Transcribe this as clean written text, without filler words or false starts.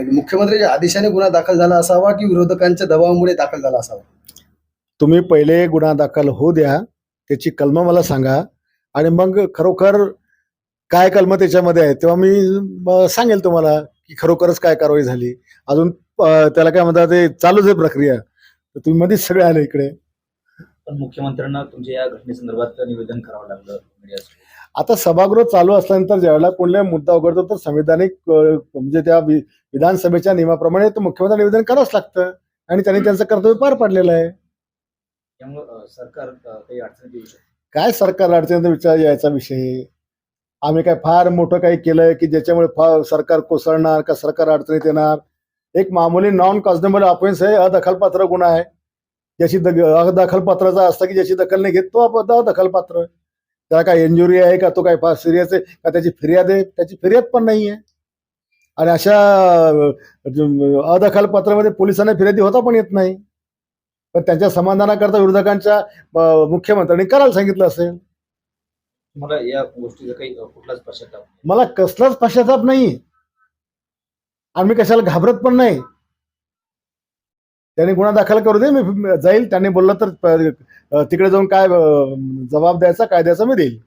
मुख्यमंत्र्यांच्या आदेशाने गुन्हा दाखल झाला असावा की विरोधकांच्या दबावामुळे दाखल झाला असावा? तुम्ही पहिले गुन्हा दाखल होऊ द्या, त्याची कलमं मला सांगा आणि मग खरोखर काय कलमं त्याच्यामध्ये आहे तेव्हा मी सांगेल तुम्हाला की खरोखरच काय कारवाई झाली. अजून त्याला काय म्हणतात, ते चालूच आहे प्रक्रिया. तर तुम्ही मध्येच सगळे आले इकडे. पण मुख्यमंत्र्यांना तुमच्या या घटनेसंदर्भात निवेदन करावं लागलं मीडियासमोर. आता सभागृह चालू असल्यानंतर ज्यावेळेला कोणत्याही मुद्दा उघडतो तर संविधानिक म्हणजे त्या विधानसभेच्या नियमाप्रमाणे तर मुख्यमंत्री निवेदन करावंच लागतं आणि त्यांनी त्यांचं कर्तव्य पार पाडलेलं आहे. त्यामुळे सरकार काही अडचणीत येऊ शकते. काय सरकार अडचणीचा विचार यायचा विषय? आम्ही काय फार मोठं काही केलंय की ज्याच्यामुळे फार सरकार कोसळणार का सरकार अडचणीत येणार? एक मामूली नॉन कॉन्स्टेबल ऑफेन्स आहे, अदखलपात्र गुन्हा आहे. ज्याची अदखलपात्राचा असतं की ज्याची दखल नाही घेत तो अदखलपात्र. त्याला काय इंजुरी आहे का, तो काय फार सिरियस आहे का, त्याची फिर्याद आहे? त्याची फिर्याद पण नाही आहे. आणि अशा अदखलपात्रामध्ये पोलिसांना फिर्यादी होता पण येत नाही. पण त्यांच्या समाधानाकरता विरोधकांच्या मुख्यमंत्र्यांनी करायला सांगितलं असेल. तुम्हाला या गोष्टीचा काही कुठलाच पश्चाताप नाही? मला कसलाच पश्चाताप नाही आणि मी कशाला घाबरत पण नाही. त्यांनी गुन्हा दाखल करू दे, मी जाईल. त्यांनी बोललं तर तिकडे जाऊन काय जबाब द्यायचा, कायद्याचा मी देईल.